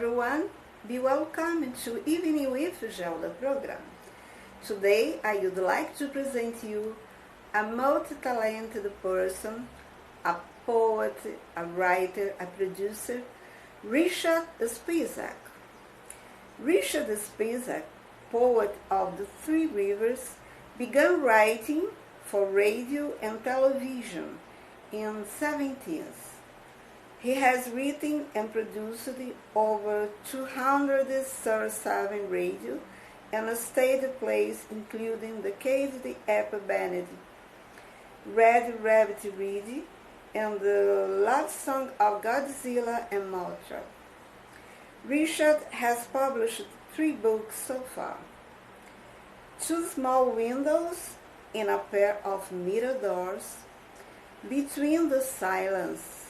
everyone, be welcome to Evening with Gelda program. Today I would like to present you a multi-talented person, a poet, a writer, a producer, Richard Spisak. Richard Spisak, poet of the Three Rivers, began writing for radio and television in the 70s. He has written and produced over 237 radio and stage plays, including The Cave the Apple Band, Red Rabbit Reed, and the love song of Godzilla and Mothra. Richard has published 3 books so far: Two Small Windows in a Pair of Mirror Doors, Between the Silence,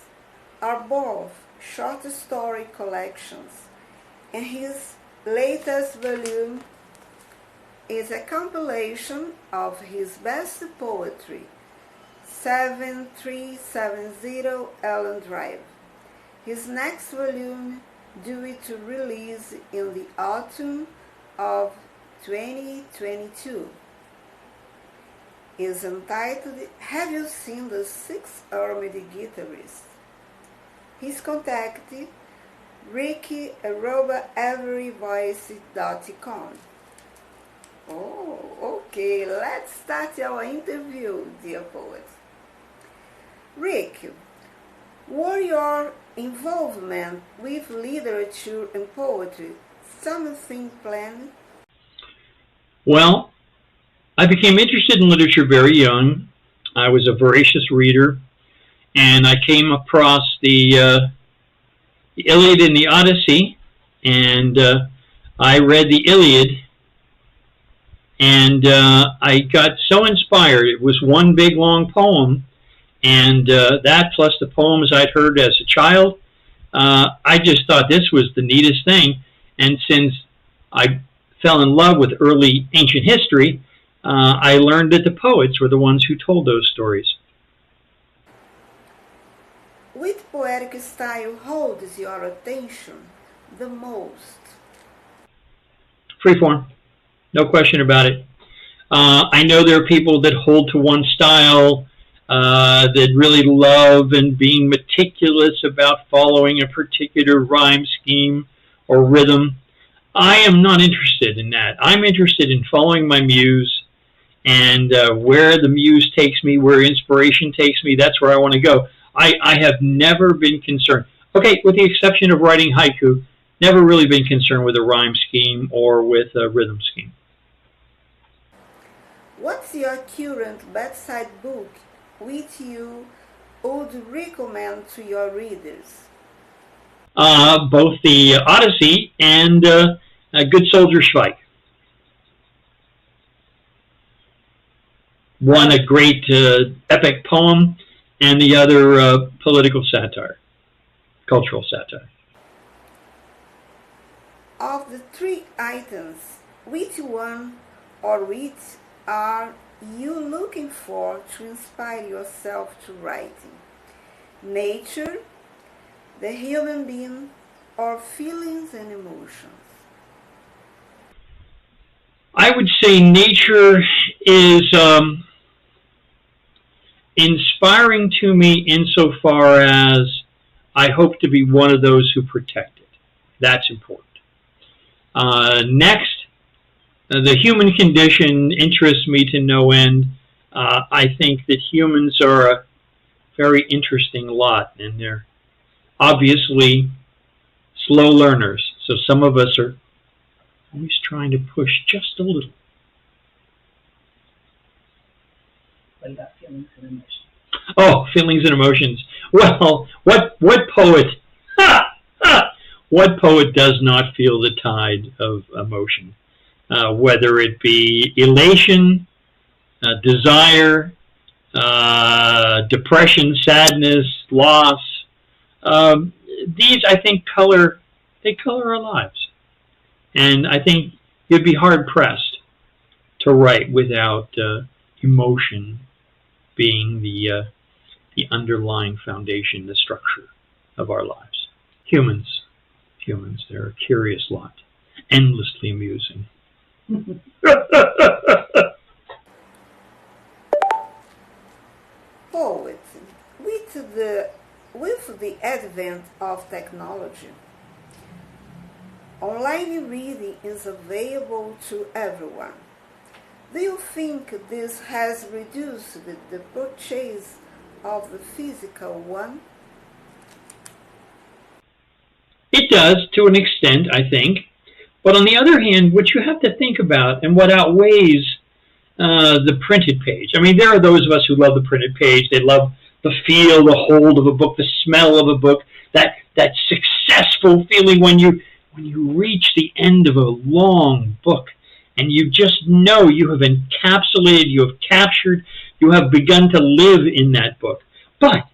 are both short story collections, and his latest volume is a compilation of his best poetry, 7370 Ellen Drive. His next volume, due to release in the autumn of 2022, is entitled Have You Seen the Six-Armed Guitarist? His contact, ricky@everyvoice.com. Oh, okay, let's start our interview, dear poet. Rick, were your involvement with literature and poetry something planned? Well, I became interested in literature very young. I was a voracious reader, and I came across the Iliad and the Odyssey, and I read the Iliad, and I got so inspired. It was one big long poem, and that plus the poems I'd heard as a child, I just thought this was the neatest thing. And since I fell in love with early ancient history, I learned that the poets were the ones who told those stories. Which poetic style holds your attention the most? Freeform, no question about it. I know there are people that hold to one style, that really love and being meticulous about following a particular rhyme scheme or rhythm. I am not interested in that. I'm interested in following my muse, and where the muse takes me, where inspiration takes me, that's where I want to go. I have never been concerned, okay, with the exception of writing haiku, never really been concerned with a rhyme scheme or with a rhythm scheme. What's your current bedside book which you would recommend to your readers? Both the Odyssey and A Good Soldier Spike. One a great epic poem, and the other political satire, cultural satire. Of the 3 items, which one or which are you looking for to inspire yourself to writing? Nature, the human being, or feelings and emotions? I would say nature is inspiring to me insofar as I hope to be one of those who protect it. That's important. Next, the human condition interests me to no end. I think that humans are a very interesting lot, and they're obviously slow learners. So some of us are always trying to push just a little. What about feelings and emotions? Oh, feelings and emotions. Well, what poet? What poet does not feel the tide of emotion? Whether it be elation, desire, depression, sadness, loss. These, I think, color our lives. And I think you'd be hard-pressed to write without emotion being the underlying foundation, the structure of our lives. Humans Humans, they're a curious lot, endlessly amusing. Poet, with the advent of technology, online reading is available to everyone. Do you think this has reduced the purchase of the physical one? It does, to an extent, I think. But on the other hand, what you have to think about and what outweighs the printed page. I mean, there are those of us who love the printed page. They love the feel, the hold of a book, the smell of a book, that successful feeling when you reach the end of a long book and you just know you have encapsulated, you have captured, you have begun to live in that book. But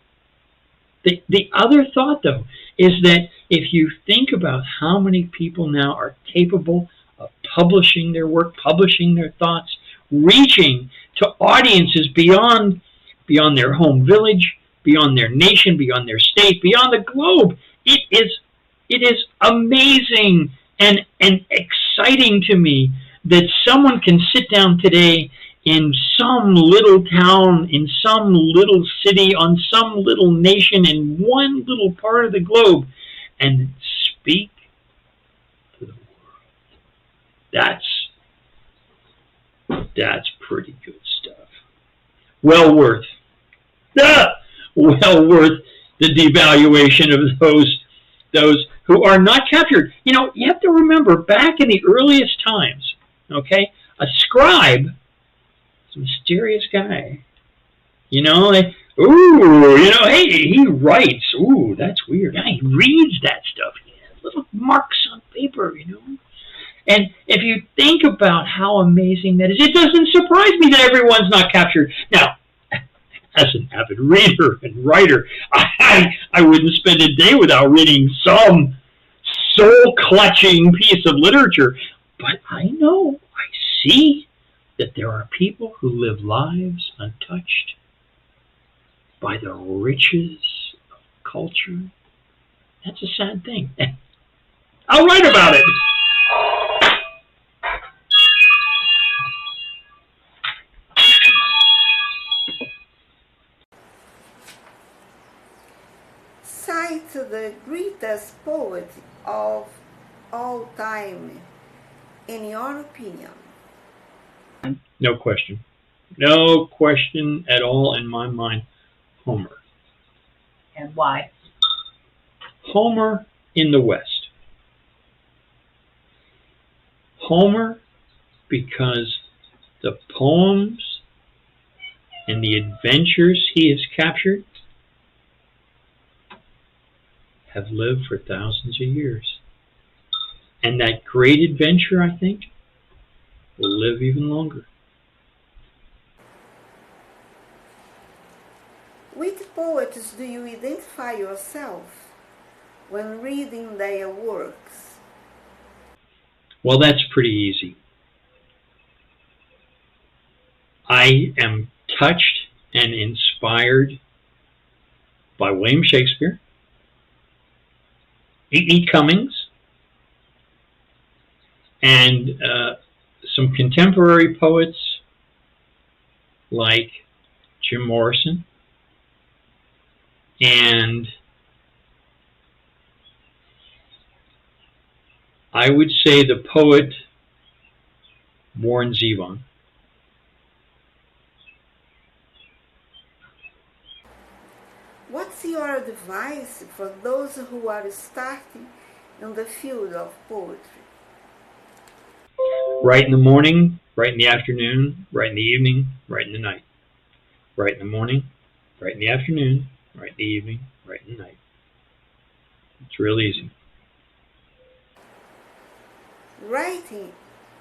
the other thought, though, is that if you think about how many people now are capable of publishing their work, publishing their thoughts, reaching to audiences beyond their home village, beyond their nation, beyond their state, beyond the globe, it is amazing and exciting to me that someone can sit down today in some little town, in some little city, on some little nation, in one little part of the globe, and speak to the world. That's pretty good stuff. Well worth the devaluation of those who are not captured. You know, you have to remember, back in the earliest times, okay, a scribe, a mysterious guy, you know, hey, he writes, that's weird. Yeah, he reads that stuff, little marks on paper, And if you think about how amazing that is, it doesn't surprise me that everyone's not captured. Now, as an avid reader and writer, I wouldn't spend a day without reading some soul-clutching piece of literature. But I see that there are people who live lives untouched by the riches of culture. That's a sad thing. I'll write about it. Cite the greatest poet of all time, in your opinion. No question. No question at all in my mind. Homer. And why? Homer in the West. Homer because the poems and the adventures he has captured have lived for thousands of years. And that great adventure, I think, will live even longer. Which poets do you identify yourself when reading their works? Well, that's pretty easy. I am touched and inspired by William Shakespeare, E. Cummings, and some contemporary poets like Jim Morrison, and I would say the poet Warren Zevon. What's your advice for those who are starting in the field of poetry? Write in the morning, write in the afternoon, write in the evening, write in the night. Write in the morning, write in the afternoon, write in the evening, write in the night. It's real easy. Writing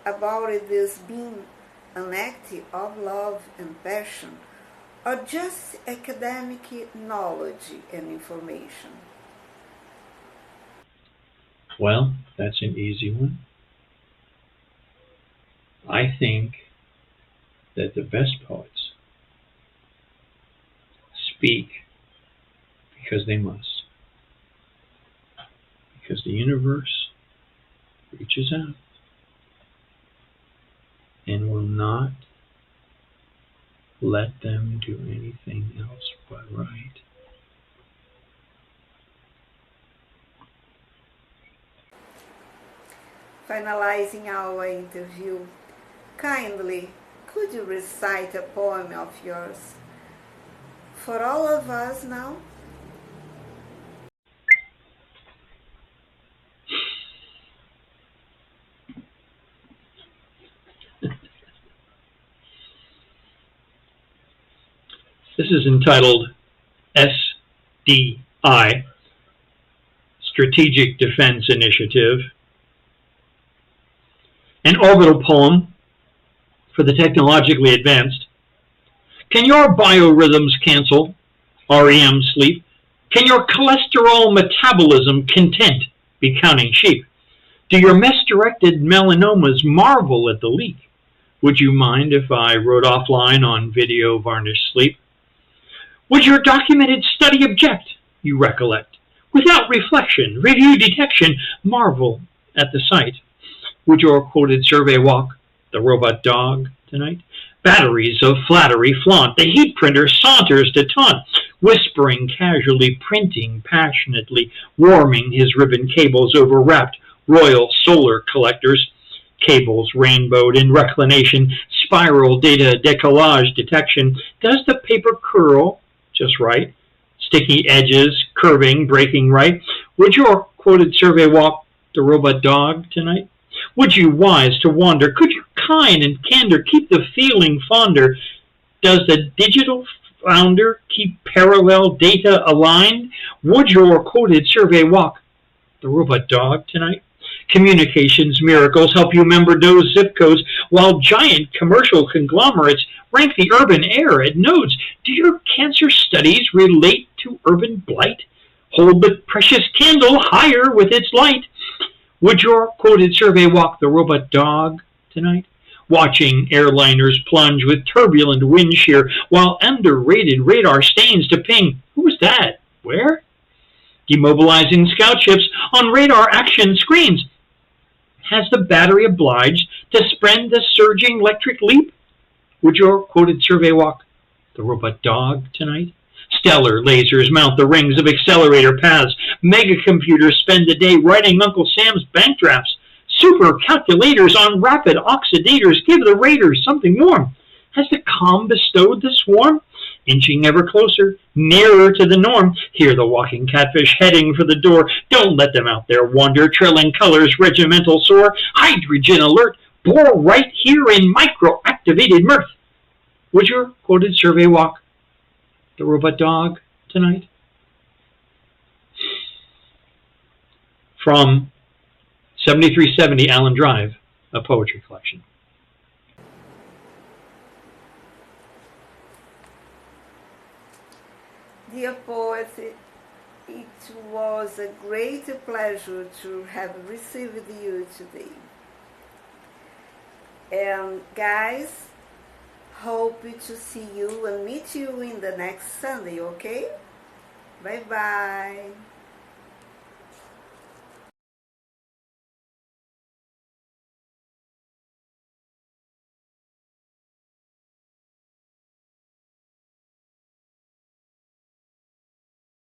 about this being an act of love and passion, or just academic knowledge and information? Well, that's an easy one. I think that the best poets speak because they must. because the universe reaches out and will not let them do anything else but right. Finalizing our interview, kindly, could you recite a poem of yours for all of us now? This is entitled SDI, Strategic Defense Initiative, an orbital poem for the technologically advanced. Can your biorhythms cancel REM sleep? Can your cholesterol metabolism content be counting sheep? Do your mesh-directed melanomas marvel at the leak? Would you mind if I wrote offline on video varnished sleep? Would your documented study object, you recollect? Without reflection, review detection, marvel at the sight. Would your quoted survey walk the robot dog tonight? Batteries of flattery flaunt, the heat printer saunters to taunt, whispering casually, printing passionately, warming his ribbon cables over wrapped royal solar collectors. Cables rainbowed in reclination, spiral data decollage detection. Does the paper curl just right? Sticky edges, curving, breaking right. Would your quoted survey walk the robot dog tonight? Would you wise to wander? Could your kind and candor keep the feeling fonder? Does the digital founder keep parallel data aligned? Would your quoted survey walk the robot dog tonight? Communications miracles help you remember those zip codes, while giant commercial conglomerates rank the urban air at nodes. Do your cancer studies relate to urban blight? Hold the precious candle higher with its light. Would your quoted survey walk the robot dog tonight? Watching airliners plunge with turbulent wind shear, while underrated radar stains to ping. Who's that? Where? Demobilizing scout ships on radar action screens. Has the battery obliged to spread the surging electric leap? Would your quoted survey walk the robot dog tonight? Stellar lasers mount the rings of accelerator paths. Mega computers spend the day writing Uncle Sam's bank drafts. Super calculators on rapid oxidators give the raiders something warm. Has the calm bestowed the swarm? Inching ever closer, nearer to the norm. Hear the walking catfish heading for the door. Don't let them out there wander, trilling colors, regimental soar. Hydrogen alert, bore right here in micro-activated mirth. Would your quoted survey walk the robot dog tonight? From 7370 Allen Drive, a poetry collection. Dear poet, it was a great pleasure to have received you today. And guys, hope to see you and meet you in the next Sunday, okay? Bye-bye.